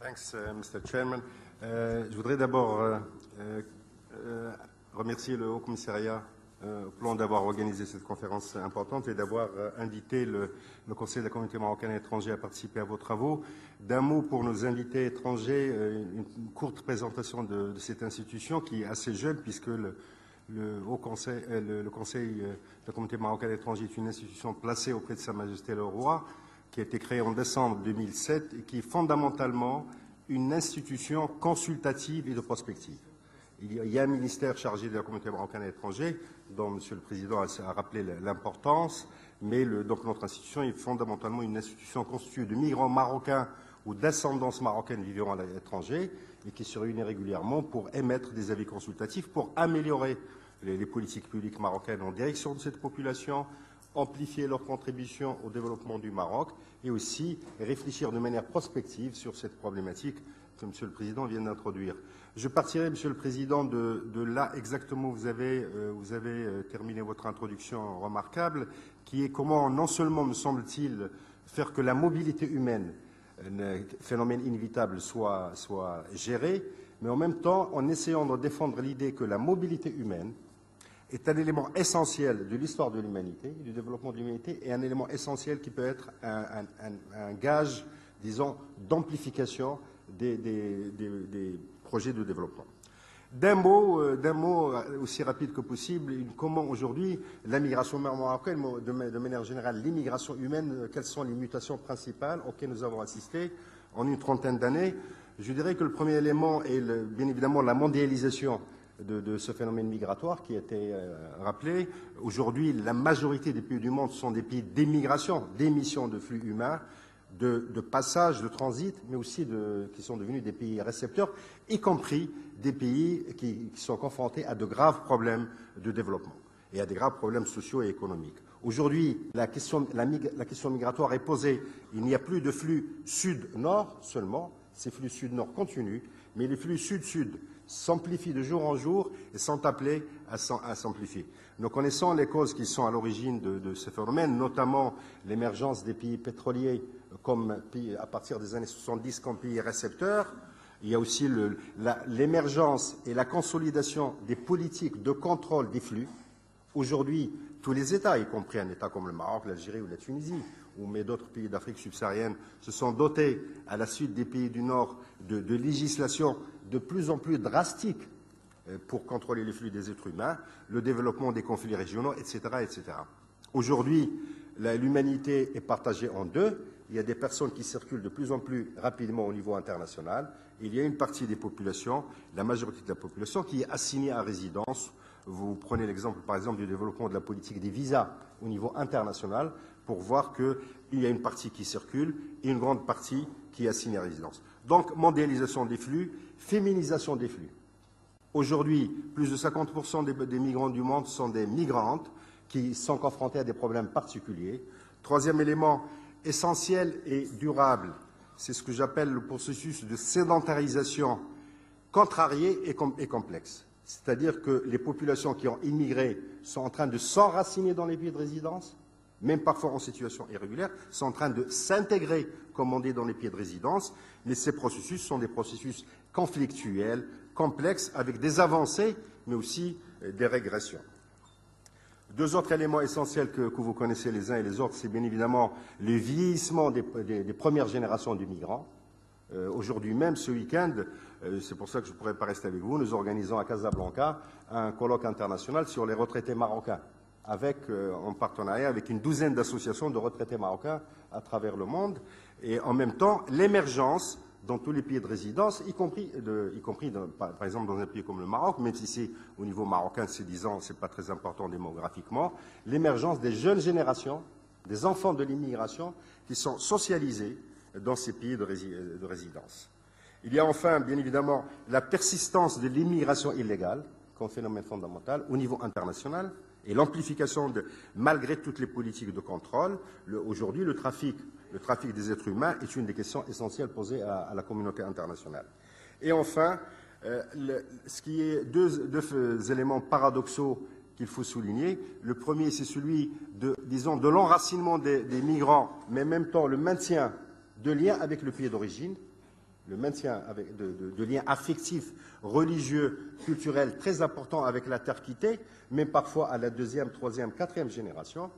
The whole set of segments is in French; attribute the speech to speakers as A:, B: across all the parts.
A: Thanks, Mr. Chairman. Je voudrais d'abord remercier le Haut Commissariat au plan d'avoir organisé cette conférence importante et d'avoir invité le Conseil de la communauté marocaine à l'étranger à participer à vos travaux. D'un mot pour nos invités étrangers, une courte présentation de cette institution qui est assez jeune puisque le Conseil de la communauté marocaine à l'étranger est une institution placée auprès de Sa Majesté le Roi, qui a été créée en décembre 2007 et qui est fondamentalement une institution consultative et de prospective. Il y a un ministère chargé de la communauté marocaine à l'étranger, dont Monsieur le Président a rappelé l'importance, mais donc notre institution est fondamentalement une institution constituée de migrants marocains ou d'ascendance marocaine vivant à l'étranger et qui se réunit régulièrement pour émettre des avis consultatifs, pour améliorer les politiques publiques marocaines en direction de cette population, amplifier leur contribution au développement du Maroc et aussi réfléchir de manière prospective sur cette problématique que Monsieur le Président vient d'introduire. Je partirai, Monsieur le Président, de là exactement où vous avez terminé votre introduction remarquable, qui est comment, non seulement, me semble-t-il, faire que la mobilité humaine, phénomène inévitable, soit géré, mais en même temps en essayant de défendre l'idée que la mobilité humaine est un élément essentiel de l'histoire de l'humanité, du développement de l'humanité, et un élément essentiel qui peut être un gage, disons, d'amplification des projets de développement. D'un mot aussi rapide que possible, comment aujourd'hui la migration marocaine, de manière générale, l'immigration humaine, quelles sont les mutations principales auxquelles nous avons assisté en une trentaine d'années? Je dirais que le premier élément est bien évidemment la mondialisation de ce phénomène migratoire qui a été rappelé. Aujourd'hui, la majorité des pays du monde sont des pays d'émigration, d'émission de flux humains, de passage, de transit, mais aussi qui sont devenus des pays récepteurs, y compris des pays qui sont confrontés à de graves problèmes de développement et à des graves problèmes sociaux et économiques. Aujourd'hui, la question migratoire est posée. Il n'y a plus de flux sud-nord seulement, ces flux sud-nord continuent, mais les flux sud-sud s'amplifient de jour en jour et sont appelés à s'amplifier. Nous connaissons les causes qui sont à l'origine de ce phénomène, notamment l'émergence des pays pétroliers à partir des années 70 comme pays récepteurs. Il y a aussi l'émergence et la consolidation des politiques de contrôle des flux. Aujourd'hui, tous les États, y compris un État comme le Maroc, l'Algérie ou la Tunisie, mais d'autres pays d'Afrique subsaharienne, se sont dotés, à la suite des pays du Nord, de législations de plus en plus drastiques pour contrôler les flux des êtres humains, le développement des conflits régionaux, etc. etc. Aujourd'hui, l'humanité est partagée en deux. Il y a des personnes qui circulent de plus en plus rapidement au niveau international. Il y a une partie des populations, la majorité de la population, qui est assignée à résidence. Vous prenez l'exemple, par exemple, du développement de la politique des visas au niveau international pour voir qu'il y a une partie qui circule et une grande partie qui est assignée à résidence. Donc, mondialisation des flux, féminisation des flux. Aujourd'hui, plus de 50% des migrants du monde sont des migrantes qui sont confrontées à des problèmes particuliers. Troisième élément essentiel et durable, c'est ce que j'appelle le processus de sédentarisation contrarié et complexe. C'est-à-dire que les populations qui ont immigré sont en train de s'enraciner dans les pays de résidence, même parfois en situation irrégulière, sont en train de s'intégrer, comme on dit, dans les pays de résidence, mais ces processus sont des processus conflictuels, complexes, avec des avancées, mais aussi des régressions. Deux autres éléments essentiels que vous connaissez les uns et les autres, c'est bien évidemment le vieillissement des premières générations de migrants. Aujourd'hui même, ce week-end, c'est pour ça que je ne pourrais pas rester avec vous, nous organisons à Casablanca un colloque international sur les retraités marocains, en partenariat avec une douzaine d'associations de retraités marocains à travers le monde, et en même temps l'émergence dans tous les pays de résidence, y compris par exemple dans un pays comme le Maroc, même si c'est au niveau marocain, c'est 10 ans, ce n'est pas très important démographiquement, l'émergence des jeunes générations, des enfants de l'immigration, qui sont socialisés dans ces pays de résidence. Il y a enfin, bien évidemment, la persistance de l'immigration illégale comme phénomène fondamental au niveau international et l'amplification malgré toutes les politiques de contrôle. Aujourd'hui, le trafic des êtres humains est une des questions essentielles posées à la communauté internationale. Et enfin, ce qui est deux éléments paradoxaux qu'il faut souligner. Le premier, c'est celui de l'enracinement des migrants, mais en même temps le maintien de liens avec le pays d'origine. le maintien de liens affectifs, religieux, culturels très importants avec la terre quittée, même parfois à la deuxième, troisième, quatrième génération.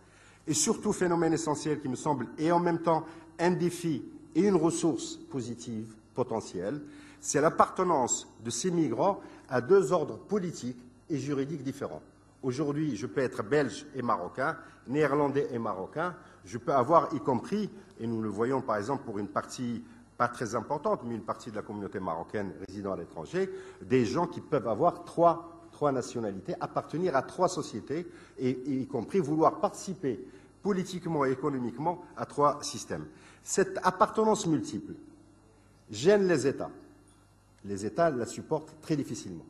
A: Et surtout, phénomène essentiel qui me semble, et en même temps un défi et une ressource positive potentielle, c'est l'appartenance de ces migrants à deux ordres politiques et juridiques différents. Aujourd'hui, je peux être belge et marocain, néerlandais et marocain. Je peux avoir, y compris, et nous le voyons par exemple pour une partie pas très importante, mais une partie de la communauté marocaine résidant à l'étranger, des gens qui peuvent avoir trois nationalités, appartenir à trois sociétés, et y compris vouloir participer politiquement et économiquement à trois systèmes. Cette appartenance multiple gêne les États. Les États la supportent très difficilement.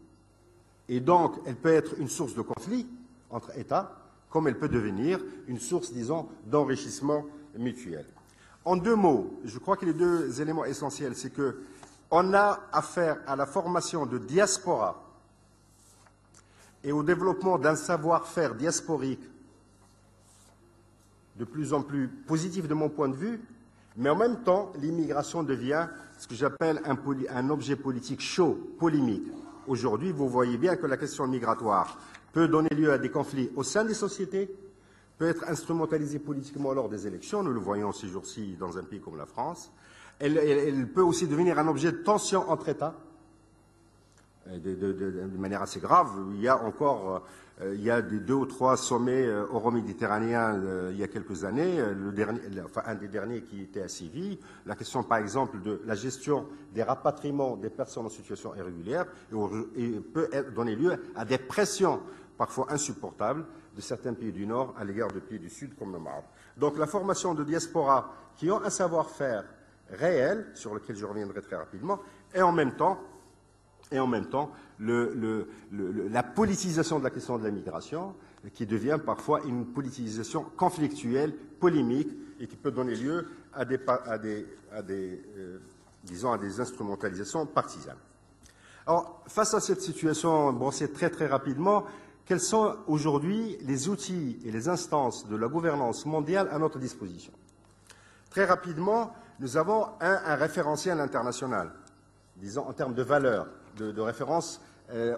A: Et donc, elle peut être une source de conflit entre États, comme elle peut devenir une source, disons, d'enrichissement mutuel. En deux mots, je crois que les deux éléments essentiels, c'est qu'on a affaire à la formation de diaspora et au développement d'un savoir-faire diasporique de plus en plus positif de mon point de vue, mais en même temps, l'immigration devient ce que j'appelle un objet politique chaud, polémique. Aujourd'hui, vous voyez bien que la question migratoire peut donner lieu à des conflits au sein des sociétés, peut être instrumentalisée politiquement lors des élections, nous le voyons ces jours-ci dans un pays comme la France. Elle peut aussi devenir un objet de tension entre États, de manière assez grave. Il y a encore des 2 ou 3 sommets euro-méditerranéens il y a quelques années, un des derniers qui était à Séville, la question par exemple de la gestion des rapatriements des personnes en situation irrégulière et peut donner lieu à des pressions parfois insupportables de certains pays du Nord à l'égard de pays du Sud comme le Maroc. Donc la formation de diasporas qui ont un savoir-faire réel, sur lequel je reviendrai très rapidement, et en même temps la politisation de la question de la migration, qui devient parfois une politisation conflictuelle, polémique, et qui peut donner lieu à des instrumentalisations partisanes. Alors, face à cette situation, brossée très très rapidement, quels sont aujourd'hui les outils et les instances de la gouvernance mondiale à notre disposition? Très rapidement, nous avons un référentiel international, disons en termes de valeurs, de référence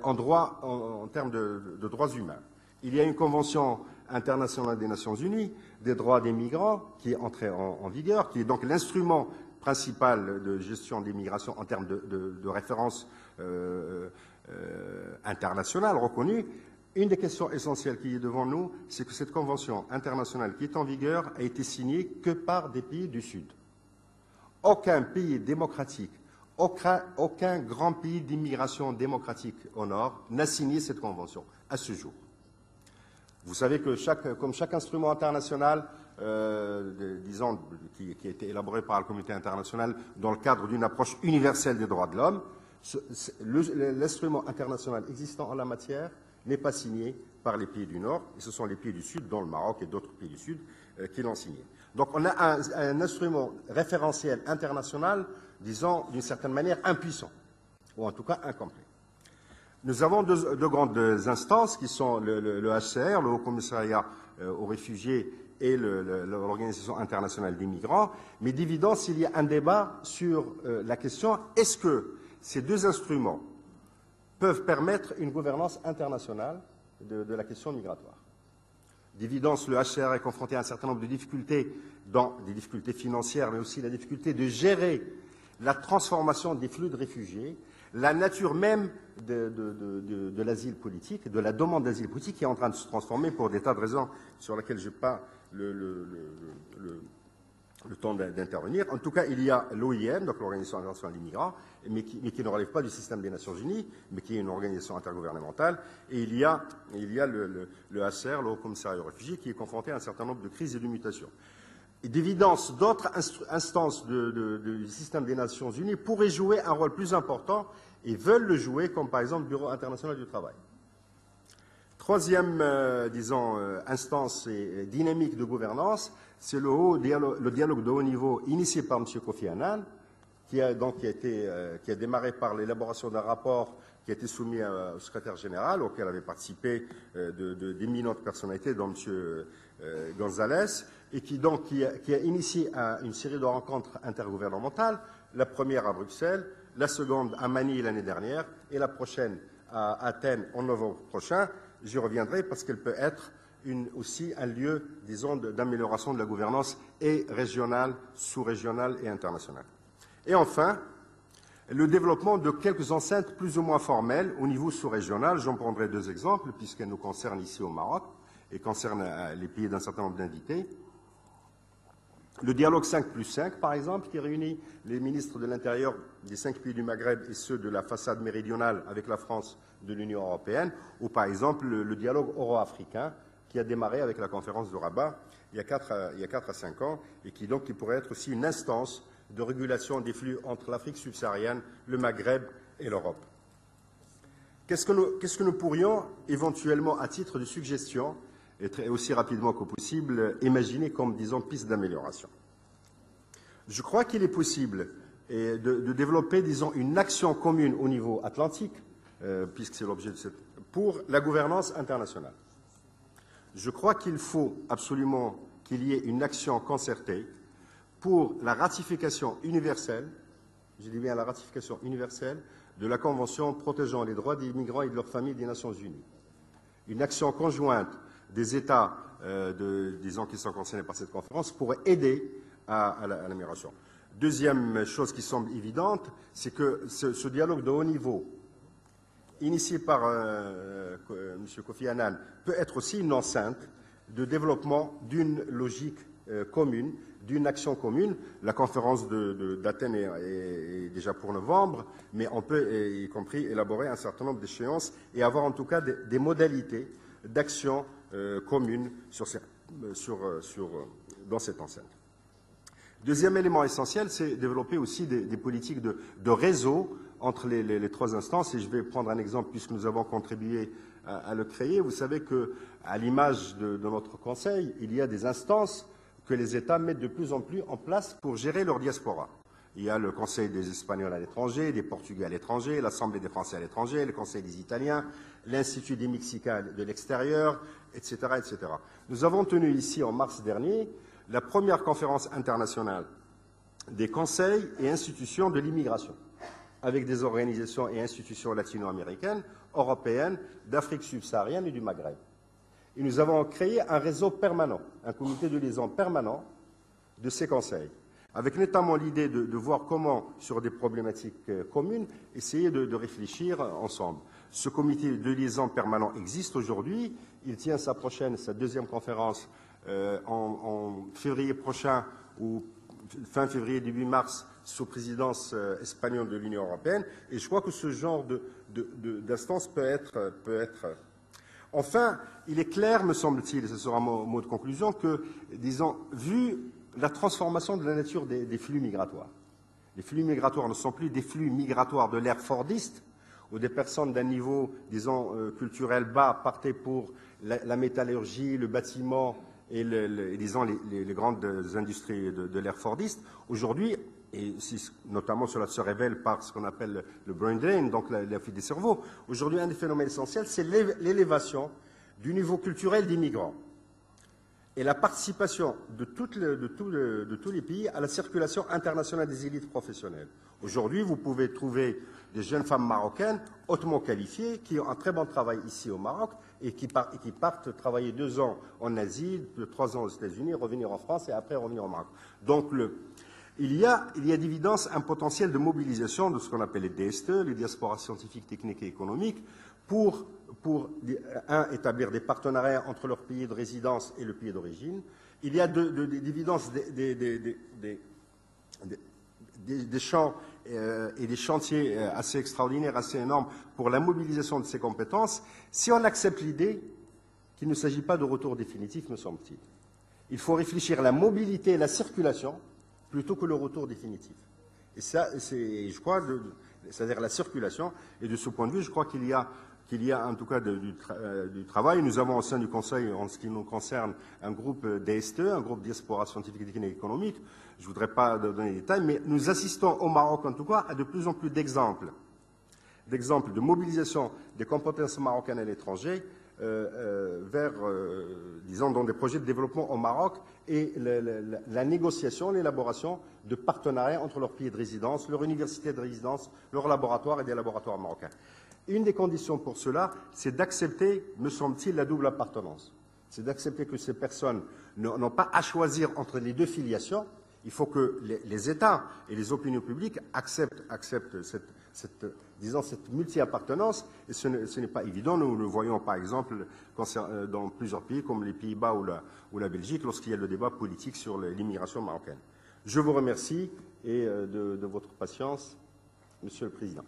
A: en termes de droits humains. Il y a une convention internationale des Nations Unies des droits des migrants qui est entrée en vigueur, qui est donc l'instrument principal de gestion des migrations en termes de référence internationale reconnue. Une des questions essentielles qui est devant nous, c'est que cette convention internationale qui est en vigueur a été signée que par des pays du Sud. Aucun pays démocratique, aucun grand pays d'immigration démocratique au Nord n'a signé cette convention à ce jour. Vous savez que comme chaque instrument international, disons, qui a été élaboré par la communauté internationale dans le cadre d'une approche universelle des droits de l'homme, l'instrument international existant en la matière n'est pas signé par les pays du Nord, et ce sont les pays du Sud, dont le Maroc et d'autres pays du Sud, qui l'ont signé. Donc on a un instrument référentiel international, disons, d'une certaine manière impuissant, ou en tout cas incomplet. Nous avons deux grandes instances qui sont le HCR, le Haut Commissariat aux réfugiés, et l'Organisation internationale des migrants, mais d'évidence, il y a un débat sur la question, est-ce que ces deux instruments peuvent permettre une gouvernance internationale de la question migratoire? D'évidence, le HCR est confronté à un certain nombre de difficultés, des difficultés financières, mais aussi la difficulté de gérer la transformation des flux de réfugiés, la nature même de l'asile politique, de la demande d'asile politique qui est en train de se transformer pour des tas de raisons sur lesquelles je n'ai pas le temps d'intervenir. En tout cas, il y a l'OIM, donc l'Organisation internationale des migrants, mais qui ne relève pas du système des Nations Unies, mais qui est une organisation intergouvernementale. Et il y a le HCR, le Haut Commissariat aux réfugiés, qui est confronté à un certain nombre de crises et de mutations. Et d'évidence, d'autres instances du système des Nations Unies pourraient jouer un rôle plus important et veulent le jouer, comme par exemple le Bureau international du travail. Troisième, instance et dynamique de gouvernance, c'est le dialogue de haut niveau initié par M. Kofi Annan, qui a démarré par l'élaboration d'un rapport qui a été soumis au secrétaire général, auquel avaient participé d'éminentes personnalités, dont M. González, et qui a initié une série de rencontres intergouvernementales la première à Bruxelles, la seconde à Manille l'année dernière et la prochaine à Athènes en novembre prochain. J'y reviendrai parce qu'elle peut être aussi un lieu, disons, d'amélioration de la gouvernance et régionale, sous-régionale et internationale. Et enfin, le développement de quelques enceintes plus ou moins formelles au niveau sous-régional. J'en prendrai deux exemples puisqu'elles nous concernent ici au Maroc et concernent les pays d'un certain nombre d'invités. Le dialogue 5+5, par exemple, qui réunit les ministres de l'Intérieur des 5 pays du Maghreb et ceux de la façade méridionale avec la France de l'Union européenne, ou par exemple le dialogue euro-africain qui a démarré avec la conférence de Rabat il y a 4 à 5 ans et qui pourrait être aussi une instance de régulation des flux entre l'Afrique subsaharienne, le Maghreb et l'Europe. Qu'est-ce que nous pourrions éventuellement, à titre de suggestion, et aussi rapidement que possible, imaginer comme, disons, piste d'amélioration? Je crois qu'il est possible de développer, disons, une action commune au niveau atlantique, puisque c'est l'objet de pour la gouvernance internationale. Je crois qu'il faut absolument qu'il y ait une action concertée pour la ratification universelle, je dis bien la ratification universelle, de la Convention protégeant les droits des migrants et de leurs familles des Nations Unies. Une action conjointe des États, disons, qui sont concernés par cette conférence pourrait aider à l'amélioration. Deuxième chose qui semble évidente, c'est que ce dialogue de haut niveau, initié par M. Kofi Annan, peut être aussi une enceinte de développement d'une logique commune, d'une action commune. La conférence d'Athènes est déjà pour novembre, mais on peut, y compris, élaborer un certain nombre d'échéances et avoir en tout cas des modalités d'action commune dans cette enceinte. Deuxième élément essentiel, c'est développer aussi des politiques de réseau entre les trois instances. Et je vais prendre un exemple puisque nous avons contribué à le créer. Vous savez qu'à l'image de notre Conseil, il y a des instances que les États mettent de plus en plus en place pour gérer leur diaspora. Il y a le Conseil des Espagnols à l'étranger, des Portugais à l'étranger, l'Assemblée des Français à l'étranger, le Conseil des Italiens, l'Institut des Mexicains de l'extérieur, etc., etc. Nous avons tenu ici, en mars dernier, la première conférence internationale des conseils et institutions de l'immigration, avec des organisations et institutions latino-américaines, européennes, d'Afrique subsaharienne et du Maghreb. Et nous avons créé un réseau permanent, un comité de liaison permanent de ces conseils, avec notamment l'idée de voir comment, sur des problématiques communes, essayer de réfléchir ensemble. Ce comité de liaison permanent existe aujourd'hui. Il tient sa deuxième conférence en février prochain, ou fin février, début mars, sous présidence espagnole de l'Union européenne. Et je crois que ce genre d'instance peut être. Enfin, il est clair, me semble-t-il, et ce sera mon mot de conclusion, que, disons, vu la transformation de la nature des flux migratoires, les flux migratoires ne sont plus des flux migratoires de l'ère fordiste, où des personnes d'un niveau, disons, culturel bas partaient pour la métallurgie, le bâtiment et, disons, les grandes industries de l'ère fordiste. Aujourd'hui, et notamment cela se révèle par ce qu'on appelle le brain drain, donc la fuite des cerveaux, aujourd'hui, un des phénomènes essentiels, c'est l'élévation du niveau culturel des migrants et la participation de tous les pays à la circulation internationale des élites professionnelles. Aujourd'hui, vous pouvez trouver des jeunes femmes marocaines hautement qualifiées qui ont un très bon travail ici au Maroc et qui partent travailler 2 ans en Asie, 3 ans aux États-Unis, revenir en France et après revenir au Maroc. Donc, il y a d'évidence un potentiel de mobilisation de ce qu'on appelle les DSTE, les diasporas scientifiques, techniques et économiques, pour établir des partenariats entre leur pays de résidence et le pays d'origine. Il y a d'évidence des champs et des chantiers assez extraordinaires, assez énormes pour la mobilisation de ces compétences, si on accepte l'idée qu'il ne s'agit pas de retour définitif, me semble-t-il. Il faut réfléchir à la mobilité et la circulation plutôt que le retour définitif. Et ça, je crois, c'est-à-dire la circulation. Et de ce point de vue, je crois qu'il y a en tout cas du travail. Nous avons au sein du Conseil, en ce qui nous concerne, un groupe DSTE, un groupe diaspora scientifique, technique et économique. Je ne voudrais pas donner les détails, mais nous assistons au Maroc, en tout cas, à de plus en plus d'exemples de mobilisation des compétences marocaines à l'étranger disons, dans des projets de développement au Maroc et la négociation, l'élaboration de partenariats entre leurs pays de résidence, leur université de résidence, leurs laboratoires et des laboratoires marocains. Une des conditions pour cela, c'est d'accepter, me semble-t-il, la double appartenance. C'est d'accepter que ces personnes n'ont pas à choisir entre les deux filiations. Il faut que les États et les opinions publiques acceptent cette multi-appartenance. Et ce n'est pas évident. Nous le voyons, par exemple, dans plusieurs pays, comme les Pays-Bas ou la Belgique, lorsqu'il y a le débat politique sur l'immigration marocaine. Je vous remercie de votre patience, Monsieur le Président.